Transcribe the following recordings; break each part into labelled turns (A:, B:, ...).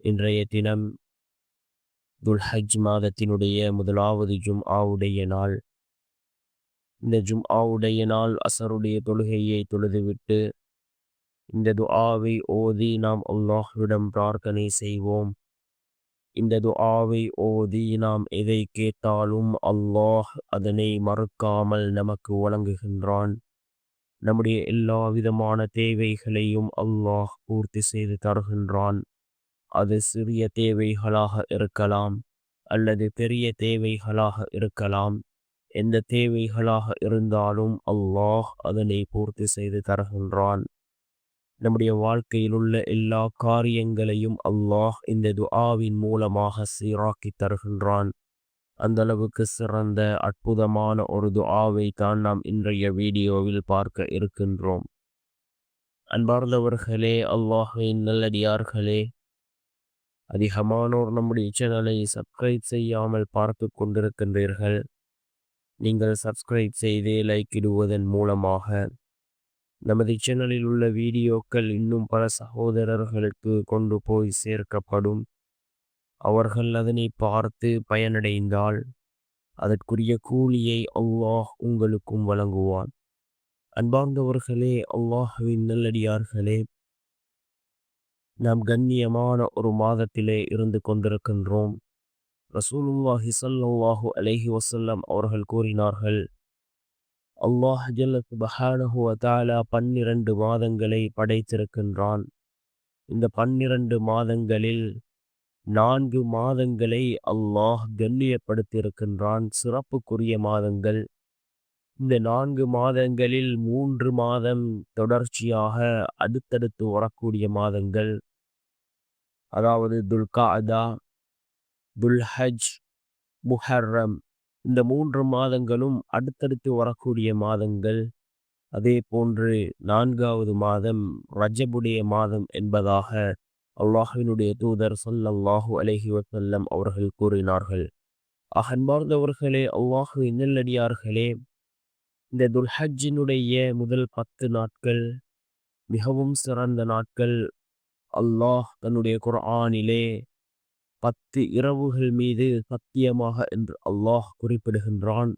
A: இன்றைய தினம் துல்ஹஜ் மாதத்தினுடைய முதலாவது ஜும்ஆவுடைய நாள். இந்த ஜும்ஆவுடைய நாள் அசருடைய தொழுகையை தொழுதுவிட்டு இந்த துஆவை ஓதி நாம் அல்லாஹ்விடம் பிரார்த்தனை செய்வோம். இந்த துஆவை ஓதி நாம் எதை கேட்டாலும் அல்லாஹ் அதனை மறுக்காமல் நமக்கு வழங்குகின்றான். நம்முடைய எல்லா விதமான தேவைகளையும் அல்லாஹ் பூர்த்தி செய்து தருகின்றான். அது சிறிய தேவைகளாக இருக்கலாம் அல்லது பெரிய தேவைகளாக இருக்கலாம். எந்த தேவைகளாக இருந்தாலும் அல்லாஹ் அதனை பூர்த்தி செய்து தருகின்றான். நம்முடைய வாழ்க்கையில் உள்ள எல்லா காரியங்களையும் அல்லாஹ் இந்த துஆவின் மூலமாக சீராக்கி தருகின்றான். அந்த அளவுக்கு சிறந்த அற்புதமான ஒரு துஆவை தான் நாம் இன்றைய வீடியோவில் பார்க்க இருக்கின்றோம். அன்பார்ந்தவர்களே, அல்லாஹ்வின் நல்லடியார்களே, அதிகமானோர் நம்முடைய சேனலை சப்ஸ்கிரைப் செய்யாமல் பார்த்து கொண்டிருக்கின்றீர்கள். நீங்கள் சப்ஸ்கிரைப் செய்து லைக் இடுவதன் மூலமாக நமது சேனலில் உள்ள வீடியோக்கள் இன்னும் பல சகோதரர்களுக்கு கொண்டு போய் சேர்க்கப்படும். அவர்கள் அதனை பார்த்து பயனடைந்தால் அதற்குரிய கூலியை அல்லாஹ் உங்களுக்கும் வழங்குவான். அன்பார்ந்தவர்களே, அல்லாஹ்வின் நல்லடியார்களே, நாம் கண்ணியமான ஒரு மாதத்திலே இருந்து கொண்டிருக்கின்றோம். ரசூலுல்லாஹி ஸல்லல்லாஹு அலைஹி வஸல்லம் அவர்கள் கூறினார்கள், அல்லாஹ் ஜல்ல சுப்ஹானஹு வ தஆலா 12 மாதங்களை படைத்திருக்கின்றான். இந்த 12 மாதங்களில் 4 மாதங்களை அல்லாஹ் கண்ணியப்படுத்தியிருக்கின்றான், சிறப்புக்குரிய மாதங்கள். இந்த 4 மாதங்களில் 3 மாதம் தொடர்ச்சியாக அடுத்தடுத்து வரக்கூடிய மாதங்கள். அதாவது துல்காஅதா, துல்ஹஜ், முஹர்ரம். இந்த 3 மாதங்களும் அடுத்தடுத்து வரக்கூடிய மாதங்கள். அதே போன்று 4வது மாதம் ரஜபுடைய மாதம் என்பதாக அல்லாஹ்வினுடைய தூதர் ஸல்லல்லாஹு அலைஹி வஸல்லம் அவர்கள் கூறினார்கள். அன்பார்ந்தவர்களே, அல்லாஹ்வின் நல்லடியார்களே, இந்த துல்ஹஜ்ஜினுடைய முதல் 10 நாட்கள் மிகவும் சிறந்த நாட்கள். அல்லாஹ் தன்னுடைய குர்ஆனிலே 10 இரவுகள் மீது சத்தியமாக என்று அல்லாஹ் குறிப்பிடுகின்றான்.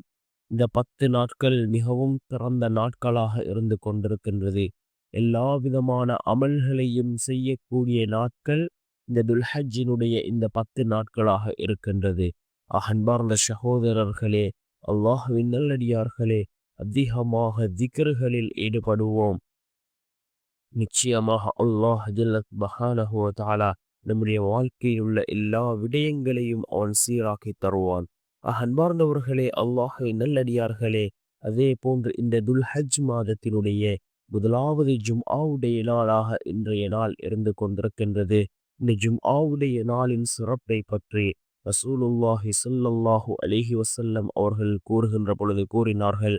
A: இந்த 10 நாட்கள் மிகவும் சிறந்த நாட்களாக இருந்து கொண்டிருக்கின்றது. எல்லா விதமான அமல்களையும் செய்யக்கூடிய நாட்கள் இந்த துல்ஹஜ்ஜினுடைய இந்த 10 நாட்களாக இருக்கின்றது. அன்பார்ந்த சகோதரர்களே, அல்லாஹ்வின் நல்லடியார்களே, அதிகமாக திக்ருகளில் ஈடுபடுவோம். நிச்சயமாக அல்லாஹ் ஜல்ல சுப்ஹானஹு வ தஆலா நம்முடைய வாழ்க்கையில் உள்ள எல்லா விடயங்களையும் அவன் சீராக்கி தருவான். அன்பார்ந்தவர்களே, அல்லாஹ்வின் நல்லடியார்களே, அதே போன்று இந்த துல்ஹஜ் மாதத்தினுடைய முதலாவது ஜும்ஆவுடைய நாளாக இன்றைய நாள் இருந்து கொண்டிருக்கின்றது. இந்த ஜும்ஆவுடைய நாளின் சிறப்பை பற்றி ரசூலுல்லாஹி ஸல்லல்லாஹு அலைஹி வஸல்லம் அவர்கள் கூறுகின்ற பொழுது கூறினார்கள்,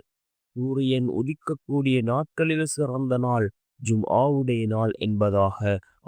A: சூரியன் உதிக்கக்கூடிய நாட்களில் சிறந்த நாள் ஜும்ஆவுடைய நாள் என்பதாக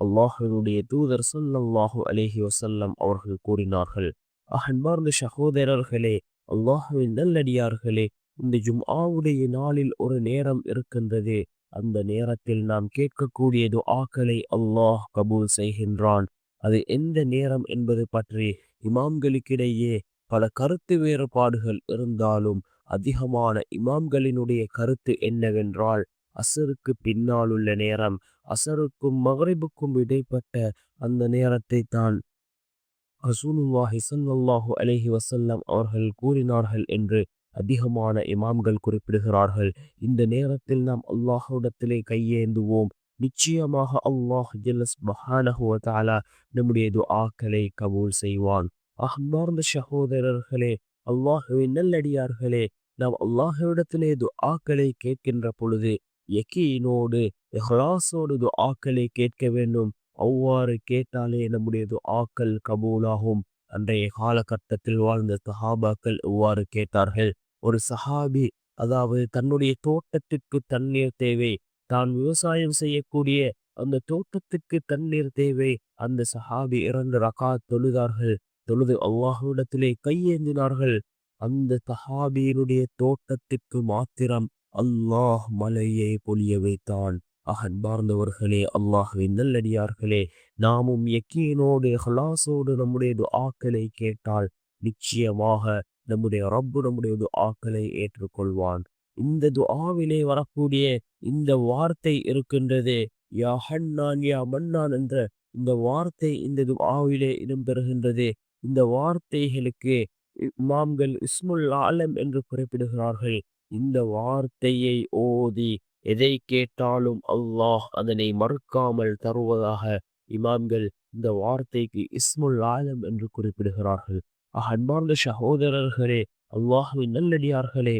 A: அல்லாஹ்வினுடைய தூதர் ஸல்லல்லாஹு அலைஹி வஸல்லம் அவர்கள் கூறினார்கள். அன்பார்ந்த சகோதரர்களே, அல்லாஹ்வின் நல்லடியார்களே, இந்த ஜும்ஆவுடைய நாளில் ஒரு நேரம் இருக்கின்றது. அந்த நேரத்தில் நாம் கேட்கக்கூடிய துஆக்களை அல்லாஹ் கபூல் செய்கின்றான். அது எந்த நேரம் என்பது பற்றி இமாம்களுக்கிடையே பல கருத்து வேறுபாடுகள் இருந்தாலும் அதிகமான இமாம்களினுடைய கருத்து என்னவென்றால், அசருக்கு பின்னால் உள்ள நேரம், அசருக்கும் மக்ரிபுக்கும் இடைப்பட்ட அந்த நேரத்தை தான் ரசூலுல்லாஹி ஸல்லல்லாஹு அலைஹி வஸல்லம் அவர்கள் கூறினார்கள் என்று அதிகமான இமாம்கள் குறிப்பிடுகிறார்கள். இந்த நேரத்தில் நாம் அல்லாஹ்விடத்திலே கையேந்துவோம். நிச்சயமாக அல்லாஹ் ஜல்ல சுப்ஹானஹு வ தஆலா நம்முடைய துஆக்களை கபூல் செய்வான். அன்பார்ந்த சகோதரர்களே, அல்லாஹ்வின் நல்லடியார்களே, நாம் அல்லாஹ்விடத்திலே துஆக்களை கேட்கின்ற பொழுது யகீனோடு இஹ்லாஸோடு துஆக்களை கேட்க வேண்டும். அவ்வாறு கேட்டாலே நம்முடைய துஆக்கள் கபூலாகும். அன்றைய காலகட்டத்தில் வாழ்ந்த சஹாபாக்கள் இவ்வாறு கேட்டார்கள். ஒரு சஹாபி, அதாவது தன்னுடைய தோட்டத்திற்கு தண்ணீர் தேவை, தான் விவசாயம் செய்யக்கூடிய அந்த தோட்டத்துக்கு தண்ணீர் தேவை. அந்த சஹாபி 2 ரகாத் தொழுதார்கள். தொழுது அல்லாஹ்விடத்திலே கையேந்தினார்கள். அந்த சஹாபியினுடைய தோட்டத்திற்கு மாத்திரம் அல்லாஹ் மலையை பொழிய வைத்தான். அன்பார்ந்தவர்களே, அல்லாஹ்வின் நல்லடியார்களே, நாமும் யக்கீனோடு இஹ்லாஸோடு நம்முடைய துஆக்களை கேட்டால் நிச்சயமாக நம்முடைய ரப்பு நம்முடைய துஆக்களை ஏற்றுக்கொள்வான். இந்த துஆவிலே வரக்கூடிய இந்த வார்த்தை இருக்கின்றதே, யா ஹன்னான் யா மன்னான் என்ற இந்த வார்த்தை இந்த துஆவிலே இடம்பெறுகின்றது. இந்த வார்த்தைகளுக்கு இமாம்கள் இஸ்முல் ஆலம் என்று குறிப்பிடுகிறார்கள். இந்த வார்த்தையை ஓதி எதை கேட்டாலும் அல்லாஹ் அதனை மறுக்காமல் தருவதாக இமாம்கள் இந்த வார்த்தைக்கு இஸ்முல் ஆலம் என்று குறிப்பிடுகிறார்கள். அன்பார்ந்த சகோதரர்களே, அல்லாஹ்வின் நல்லடியார்களே,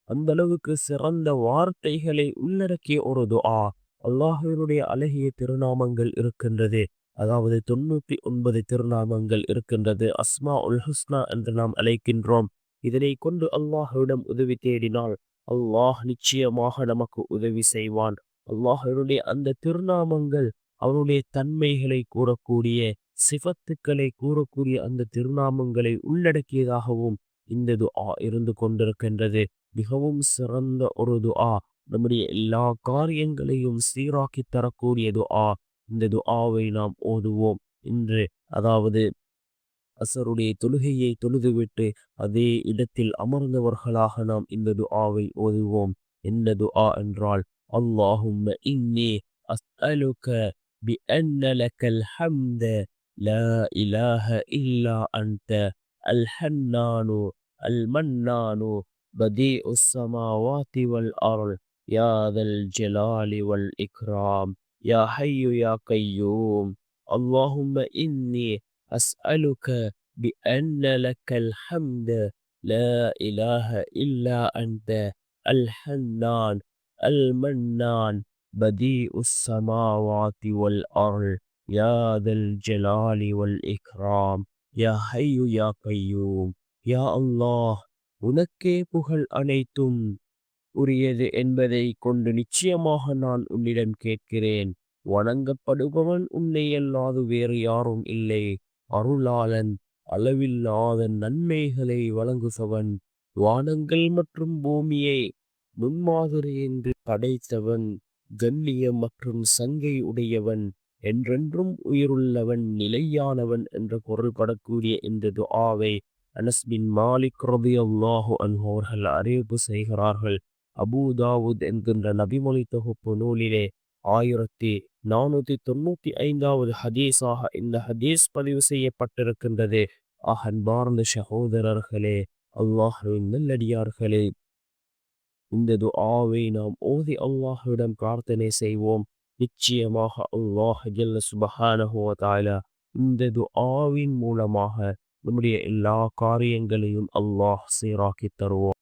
A: அந்த அளவுக்கு சிறந்த வார்த்தைகளை உள்ளடக்கிய ஒரு துஆ அல்லாஹ்வினுடைய அழகிய திருநாமங்கள் இருக்கின்றது. அதாவது 99 திருநாமங்கள் இருக்கின்றது. அஸ்மா உல் ஹுஸ்னா என்று நாம் அழைக்கின்றோம். இதனை கொண்டு அல்லாஹ்விடம் உதவி தேடினால் அல்லாஹ் நிச்சயமாக நமக்கு உதவி செய்வான். அல்லாஹ்வினுடைய அந்த திருநாமங்கள் அவனுடைய தன்மைகளை கூறக்கூடிய சிஃபத்துக்களை கூறக்கூடிய அந்த திருநாமங்களை உள்ளடக்கியதாகவும் இந்த துஆ இருந்து கொண்டிருக்கின்றது. மிகவும் சிறந்த ஒரு துஆ, நம்முடைய எல்லா காரியங்களையும் சீராக்கி தரக்கூடிய துஆ. இந்த துஆவை நாம் ஓதுவோம். இன்று அதாவது அசருடைய தொழுகையை தொழுதுவிட்டு அதே இடத்தில் அமர்ந்தவர்களாக நாம் இந்த துஆவை ஓதுவோம். என்ன துஆ என்றால், அல்லாஹும்ம இன்னி அஸ்அலுக பி அன்ன லக்கல் ஹம்த லா இலாஹ இல்லா அன்த அல் ஹன்னானு அல் மன்னானு பதிஉஸ் ஸமாவாதி வல் அர்ள் யா தல் ஜலாலி வல் இக்ராம் யா ஹய்யு யா கய்யூம். அல்லாஹும்ம இன்னி أسألك بأن لك الحمد لا إله إلا أنت الحنان المنان بديع السماوات والأرض يا ذا الجلال والإكرام يا حي يا قيوم. يا الله, உனக்கே புகழ் அனைத்தும் உரியது என்பதை கொண்டு நிச்சயமாக நான் உன்னிடம் கேட்கிறேன். வணங்கப்படுபவன் உன்னை அல்லாது வேறு யாரும் இல்லை. அருளாளன், அளவில்லாத நன்மைகளை வழங்குபவன், வானங்கள் மற்றும் பூமியை முன்மாதிரியின்றி படைத்தவன், கண்ணியம் மற்றும் சங்கை உடையவன், என்றென்றும் உயிருள்ளவன், நிலையானவன் என்ற பொருள்படக்கூடிய இந்த துஆவை அனஸ் பின் மாலிக் ரலியல்லாஹு அன்ஹு அவர்கள் அறிவிப்பு செய்கிறார்கள். அபூதாவுத் என்கின்ற நபிமொழி தொகுப்பு நூலிலே 1495வது ஹதீஸாக இந்த ஹதீஸ் பதிவு செய்யப்பட்டிருக்கின்றது. அன்பார்ந்த சகோதரர்களே, அல்லாஹ்வின் நல்லடியார்களே, இந்த துஆவை நாம் ஓதி அல்லாஹ்விடம் பிரார்த்தனை செய்வோம். நிச்சயமாக அல்லாஹ் ஜல்ல சுப்ஹானஹு வ தஆலா இந்த துஆவின் மூலமாக நம்முடைய எல்லா காரியங்களையும் அல்லாஹ் சீராக்கி தருவோம்.